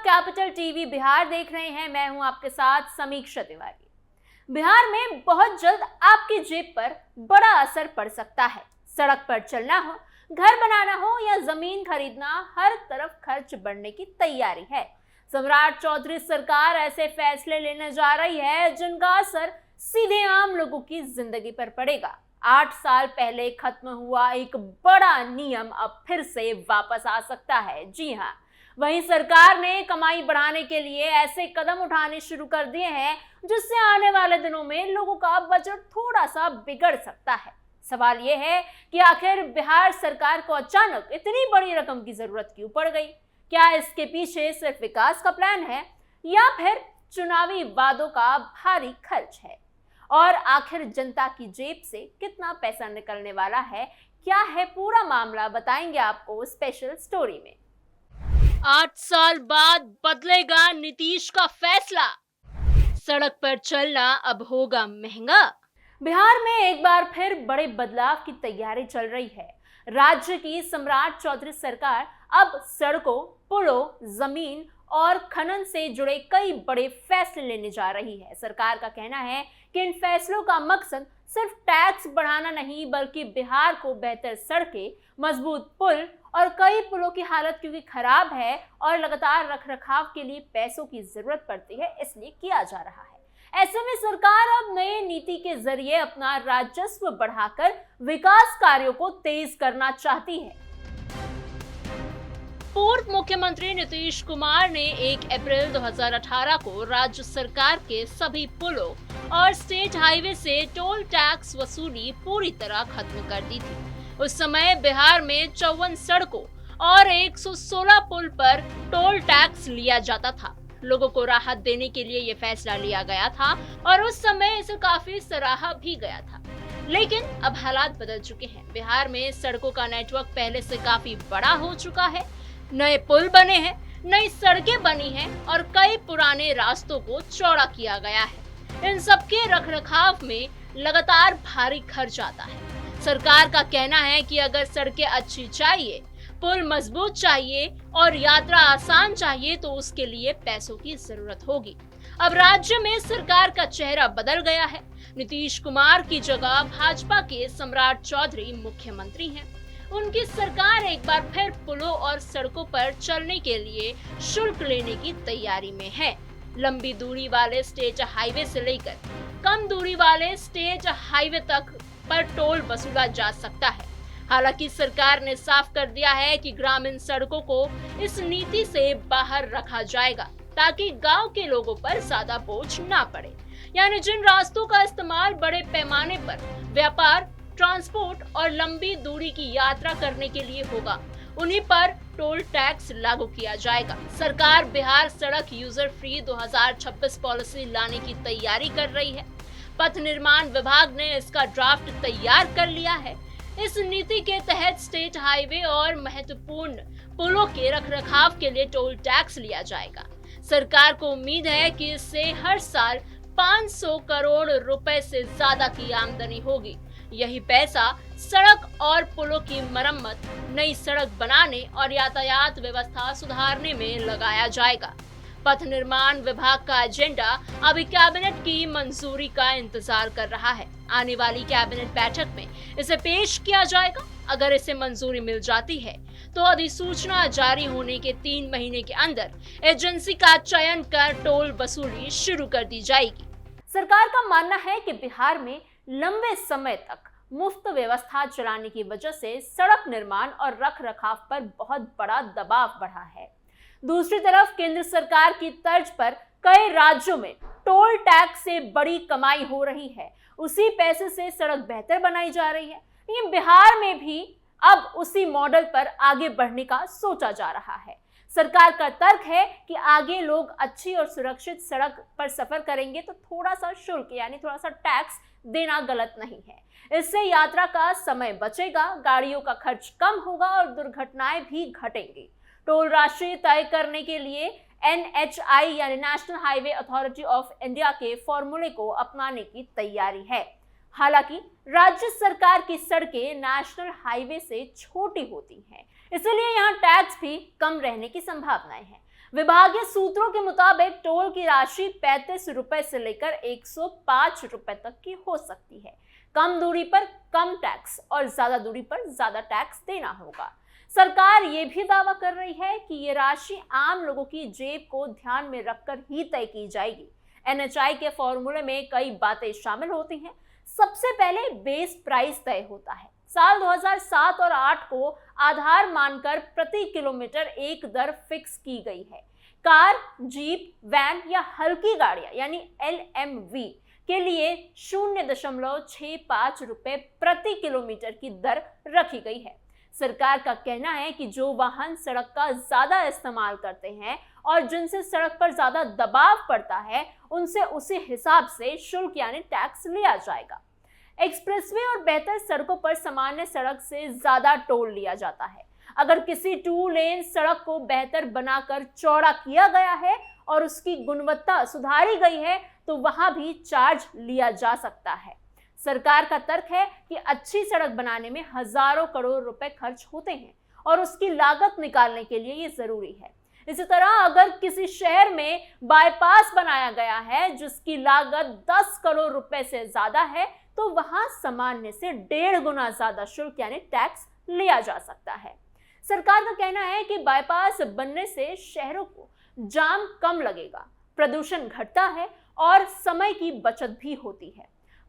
Capital TV Bihar देख रहे हैं। मैं हूं आपके साथ समीक्षा तिवारी। बिहार में बहुत जल्द आपकी जेब पर बड़ा असर पड़ सकता है। सड़क पर चलना हो, घर बनाना हो या जमीन खरीदना, हर तरफ खर्च बढ़ने की तैयारी है। सम्राट चौधरी सरकार ऐसे फैसले लेने जा रही है जिनका असर सीधे आम लोगों की जिंदगी पर पड़ेगा। 8 साल पहले खत्म हुआ एक बड़ा नियम अब फिर से वापस आ सकता है। जी हाँ, वहीं सरकार ने कमाई बढ़ाने के लिए ऐसे कदम उठाने शुरू कर दिए हैं जिससे आने वाले दिनों में लोगों का बजट थोड़ा सा बिगड़ सकता है। सवाल यह है कि आखिर बिहार सरकार को अचानक इतनी बड़ी रकम की जरूरत क्यों पड़ गई? क्या इसके पीछे सिर्फ विकास का प्लान है या फिर चुनावी वादों का भारी खर्च है? और आखिर जनता की जेब से कितना पैसा निकलने वाला है, क्या है पूरा मामला, बताएंगे आपको स्पेशल स्टोरी में। 8 साल बाद बदलेगा नीतीश का फैसला, सड़क पर चलना अब होगा महंगा। बिहार में एक बार फिर बड़े बदलाव की तैयारी चल रही है। राज्य की सम्राट चौधरी सरकार अब सड़कों, पुलों, जमीन और खनन से जुड़े कई बड़े फैसले लेने जा रही है। सरकार का कहना है कि इन फैसलों का मकसद सिर्फ टैक्स बढ़ाना नहीं, बल्कि बिहार को बेहतर सड़कें, मजबूत पुल और कई पुलों की हालत क्योंकि खराब है और लगातार रखरखाव के लिए पैसों की जरूरत पड़ती है, इसलिए किया जा रहा है। ऐसे में सरकार अब नए नीति के जरिए अपना राजस्व बढ़ाकर विकास कार्यों को तेज करना चाहती है। पूर्व मुख्यमंत्री नीतीश कुमार ने 1 अप्रैल 2018 को राज्य सरकार के सभी पुलों और स्टेट हाईवे से टोल टैक्स वसूली पूरी तरह खत्म कर दी थी। उस समय बिहार में 54 सड़कों और 116 पुल पर टोल टैक्स लिया जाता था। लोगों को राहत देने के लिए ये फैसला लिया गया था और उस समय इसे काफी सराहा भी गया था। लेकिन अब हालात बदल चुके हैं। बिहार में सड़कों का नेटवर्क पहले से काफी बड़ा हो चुका है। नए पुल बने हैं, नई सड़कें बनी हैं और कई पुराने रास्तों को चौड़ा किया गया है। इन सबके रखरखाव में लगातार भारी खर्च आता है। सरकार का कहना है कि अगर सड़कें अच्छी चाहिए, पुल मजबूत चाहिए और यात्रा आसान चाहिए तो उसके लिए पैसों की जरूरत होगी। अब राज्य में सरकार का चेहरा बदल गया है। नीतीश कुमार की जगह भाजपा के सम्राट चौधरी मुख्यमंत्री हैं। उनकी सरकार एक बार फिर पुलों और सड़कों पर चलने के लिए शुल्क लेने की तैयारी में है। लंबी दूरी वाले स्टेट हाईवे से लेकर कम दूरी वाले स्टेट हाईवे तक पर टोल वसूला जा सकता है। हालांकि सरकार ने साफ कर दिया है कि ग्रामीण सड़कों को इस नीति से बाहर रखा जाएगा ताकि गांव के लोगों पर ज्यादा बोझ ना पड़े। यानी जिन रास्तों का इस्तेमाल बड़े पैमाने पर व्यापार, ट्रांसपोर्ट और लंबी दूरी की यात्रा करने के लिए होगा, उन्हीं पर टोल टैक्स लागू किया जाएगा। सरकार बिहार सड़क यूजर फ्री 2026 पॉलिसी लाने की तैयारी कर रही है। पथ निर्माण विभाग ने इसका ड्राफ्ट तैयार कर लिया है। इस नीति के तहत स्टेट हाईवे और महत्वपूर्ण पुलों के रखरखाव के लिए टोल टैक्स लिया जाएगा। सरकार को उम्मीद है कि इससे हर साल 500 करोड़ रुपए से ज्यादा की आमदनी होगी। यही पैसा सड़क और पुलों की मरम्मत, नई सड़क बनाने और यातायात व्यवस्था सुधारने में लगाया जाएगा। पथ निर्माण विभाग का एजेंडा अभी कैबिनेट की मंजूरी का इंतजार कर रहा है। आने वाली कैबिनेट बैठक में इसे पेश किया जाएगा। अगर इसे मंजूरी मिल जाती है तो अधिसूचना जारी होने के 3 महीने के अंदर एजेंसी का चयन कर टोल वसूली शुरू कर दी जाएगी। सरकार का मानना है कि बिहार में लंबे समय तक मुफ्त व्यवस्था चलाने की वजह से सड़क निर्माण और रखरखाव पर बहुत बड़ा दबाव बढ़ा है। दूसरी तरफ केंद्र सरकार की तर्ज पर कई राज्यों में टोल टैक्स से बड़ी कमाई हो रही है। उसी पैसे से सड़क बेहतर बनाई जा रही है। लेकिन बिहार में भी अब उसी मॉडल पर आगे बढ़ने का सोचा जा रहा है। सरकार का तर्क है कि आगे लोग अच्छी और सुरक्षित सड़क पर सफर करेंगे तो थोड़ा सा शुल्क यानी थोड़ा सा टैक्स देना गलत नहीं है। इससे यात्रा का समय बचेगा, गाड़ियों का खर्च कम होगा और दुर्घटनाएं भी घटेंगी। टोल राशि तय करने के लिए NHI यानी national highway authority of India के फॉर्मूले को अपनाने की तैयारी है। हालांकि राज्य सरकार की सड़कें नेशनल हाईवे से छोटी होती हैं, इसलिए यहाँ टैक्स भी कम रहने की संभावनाएं हैं। विभागीय सूत्रों के मुताबिक टोल की राशि 35 रुपए से लेकर 105 रुपए तक की हो सकती है। कम दूरी पर कम टैक्स और ज्यादा दूरी पर ज्यादा टैक्स देना होगा। सरकार ये भी दावा कर रही है कि ये राशि आम लोगों की जेब को ध्यान में रखकर ही तय की जाएगी। एनएचआई के फॉर्मूले में कई बातें शामिल होती हैं। सबसे पहले बेस प्राइस तय होता है। साल 2007 और 8 को आधार मानकर प्रति किलोमीटर एक दर फिक्स की गई है। कार, जीप, वैन या हल्की गाड़ियां यानी LMV के लिए 0.65 रुपए प्रति किलोमीटर की दर रखी गई है। सरकार का कहना है कि जो वाहन सड़क का ज्यादा इस्तेमाल करते हैं और जिनसे सड़क पर ज्यादा दबाव पड़ता है, उनसे उसी हिसाब से शुल्क यानी टैक्स लिया जाएगा। एक्सप्रेसवे और बेहतर सड़कों पर सामान्य सड़क से ज्यादा टोल लिया जाता है। अगर किसी 2 लेन सड़क को बेहतर बनाकर चौड़ा किया गया है और उसकी गुणवत्ता सुधारी गई है तो वहां भी चार्ज लिया जा सकता है। सरकार का तर्क है कि अच्छी सड़क बनाने में हजारों करोड़ रुपए खर्च होते हैं और उसकी लागत निकालने के लिए ये जरूरी है। इसी तरह अगर किसी शहर में बाईपास बनाया गया है जिसकी लागत 10 करोड़ रुपए से ज्यादा है तो वहां सामान्य से 1.5 गुना ज्यादा शुल्क यानी टैक्स लिया जा सकता है। सरकार का कहना है कि बाईपास बनने से शहरों को जाम कम लगेगा, प्रदूषण घटता है और समय की बचत भी होती है।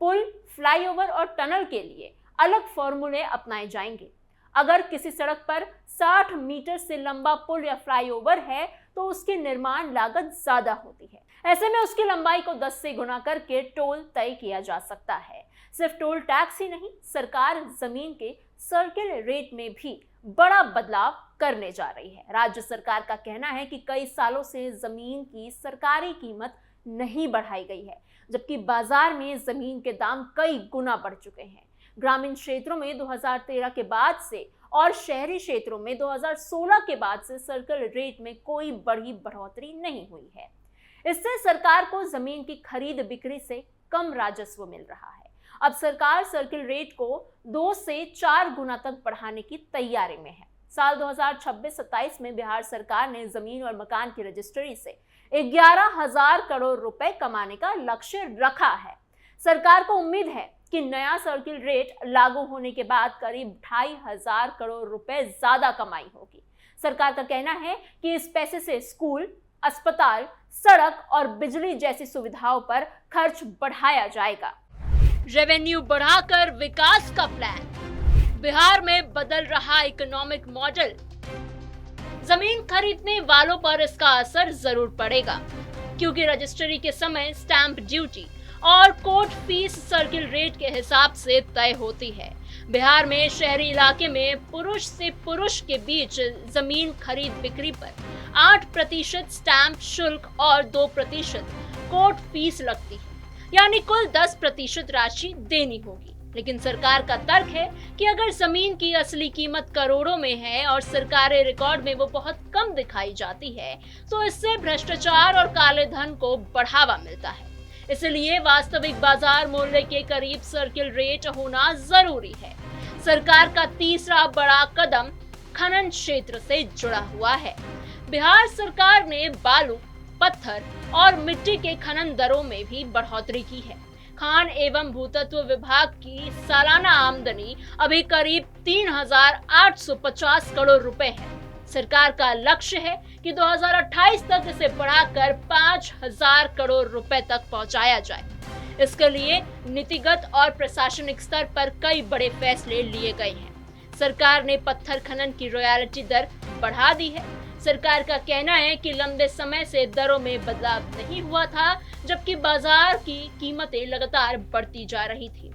पुल, फ्लाईओवर और टनल के लिए अलग फॉर्मूले अपनाए जाएंगे। अगर किसी सड़क पर 60 मीटर से लंबा पुल या फ्लाईओवर है तो उसकी निर्माण लागत ज्यादा होती है। ऐसे में उसकी लंबाई को 10 से गुना करके टोल तय किया जा सकता है। सिर्फ टोल टैक्स ही नहीं, सरकार जमीन के सर्किल रेट में भी बड़ा बदलाव करने जा रही है। राज्य सरकार का कहना है कि कई सालों से जमीन की सरकारी कीमत नहीं बढ़ाई गई है, जबकि बाजार में जमीन के दाम कई गुना बढ़ चुके हैं। ग्रामीण क्षेत्रों में 2013 के बाद से और शहरी क्षेत्रों में 2016 के बाद से सर्किल रेट में कोई बड़ी बढ़ोतरी नहीं हुई है। इससे सरकार को जमीन की खरीद बिक्री से कम राजस्व मिल रहा है। अब सरकार सर्किल रेट को 2 से 4 गुना तक बढ़ाने की तैयारी में है। साल 2026-27 में बिहार सरकार ने जमीन और मकान की रजिस्ट्री से 11,000 करोड़ रुपए कमाने का लक्ष्य रखा है। सरकार को उम्मीद है कि नया सर्किल रेट लागू होने के बाद करीब 2,500 करोड़ रुपए ज्यादा कमाई होगी। सरकार का कहना है कि इस पैसे से स्कूल, अस्पताल, सड़क और बिजली जैसी सुविधाओं पर खर्च बढ़ाया जाएगा। रेवेन्यू बढ़ाकर विकास का प्लान। बिहार में बदल रहा इकोनॉमिक मॉडल। जमीन खरीदने वालों पर इसका असर जरूर पड़ेगा, क्योंकि रजिस्ट्री के समय स्टैंप ड्यूटी और कोर्ट फीस सर्किल रेट के हिसाब से तय होती है। बिहार में शहरी इलाके में पुरुष से पुरुष के बीच जमीन खरीद बिक्री पर 8% स्टैंप शुल्क और 2% कोर्ट फीस लगती है, यानी कुल 10% राशि देनी होगी। लेकिन सरकार का तर्क है कि अगर जमीन की असली कीमत करोड़ों में है और सरकारी रिकॉर्ड में वो बहुत कम दिखाई जाती है तो इससे भ्रष्टाचार और काले धन को बढ़ावा मिलता है। इसलिए वास्तविक बाजार मूल्य के करीब सर्किल रेट होना जरूरी है। सरकार का तीसरा बड़ा कदम खनन क्षेत्र से जुड़ा हुआ है। बिहार सरकार ने बालू, पत्थर और मिट्टी के खनन दरों में भी बढ़ोतरी की है। खान एवं भूतत्व विभाग की सालाना आमदनी अभी करीब 3,850 करोड़ रुपए है। सरकार का लक्ष्य है कि 2028 तक इसे बढ़ाकर 5,000 करोड़ रुपए तक पहुंचाया जाए। इसके लिए नीतिगत और प्रशासनिक स्तर पर कई बड़े फैसले लिए गए हैं। सरकार ने पत्थर खनन की रॉयल्टी दर बढ़ा दी है। सरकार का कहना है कि लंबे समय से दरों में बदलाव नहीं हुआ था, जबकि बाजार की कीमतें लगातार बढ़ती जा रही थी।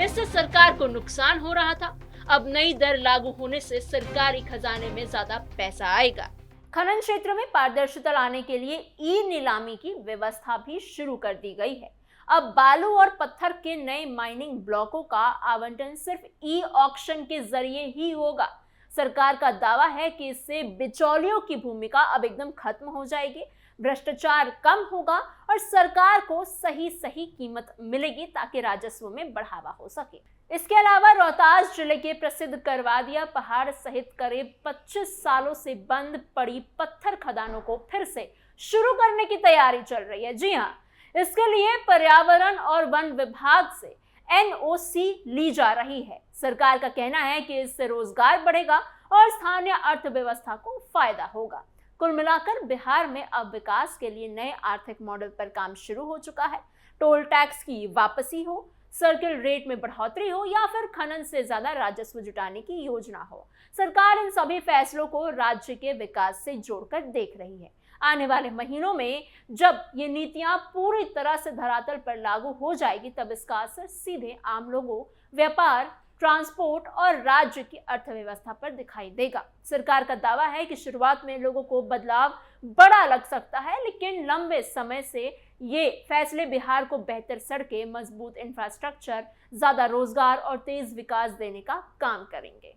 इससे सरकार को नुकसान हो रहा था। अब नई दर लागू होने से सरकारी खजाने में ज्यादा पैसा आएगा। खनन क्षेत्र में पारदर्शिता लाने के लिए ई नीलामी की व्यवस्था भी शुरू कर दी गई है। अब बालू और पत्थर के नए माइनिंग ब्लॉकों का आवंटन सिर्फ ई ऑक्शन के जरिए ही होगा। सरकार का दावा है कि इससे बिचौलियों की भूमिका अब एकदम खत्म हो जाएगी। भ्रष्टाचार कम होगा और सरकार को सही कीमत मिलेगी ताकि राजस्व में बढ़ावा हो सके। इसके अलावा रोहतास जिले के प्रसिद्ध करवादिया पहाड़ सहित करीब 25 सालों से बंद पड़ी पत्थर खदानों को फिर से शुरू करने की तैयारी चल रही है। जी हाँ, इसके लिए पर्यावरण और वन विभाग से NOC ली जा रही है। सरकार का कहना है कि इससे रोजगार बढ़ेगा और स्थानीय अर्थव्यवस्था को फायदा होगा। कुल मिलाकर बिहार में अब विकास के लिए नए आर्थिक मॉडल पर काम शुरू हो चुका है। टोल टैक्स की वापसी हो, सर्किल रेट में बढ़ोतरी हो या फिर खनन से ज्यादा राजस्व जुटाने की योजना हो, सरकार इन सभी फैसलों को राज्य के विकास से जोड़कर देख रही है। आने वाले महीनों में जब ये नीतियां पूरी तरह से धरातल पर लागू हो जाएगी, तब इसका असर सीधे आम लोगों, व्यापार, ट्रांसपोर्ट और राज्य की अर्थव्यवस्था पर दिखाई देगा। सरकार का दावा है कि शुरुआत में लोगों को बदलाव बड़ा लग सकता है, लेकिन लंबे समय से ये फैसले बिहार को बेहतर सड़कें, मजबूत इंफ्रास्ट्रक्चर, ज्यादा रोजगार और तेज विकास देने का काम करेंगे।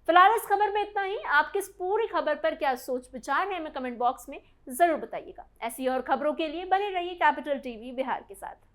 फिलहाल इस खबर में इतना ही। आपकी इस पूरी खबर पर क्या सोच विचार है, हमें कमेंट बॉक्स में जरूर बताइएगा। ऐसी और खबरों के लिए बने रहिए कैपिटल टीवी बिहार के साथ।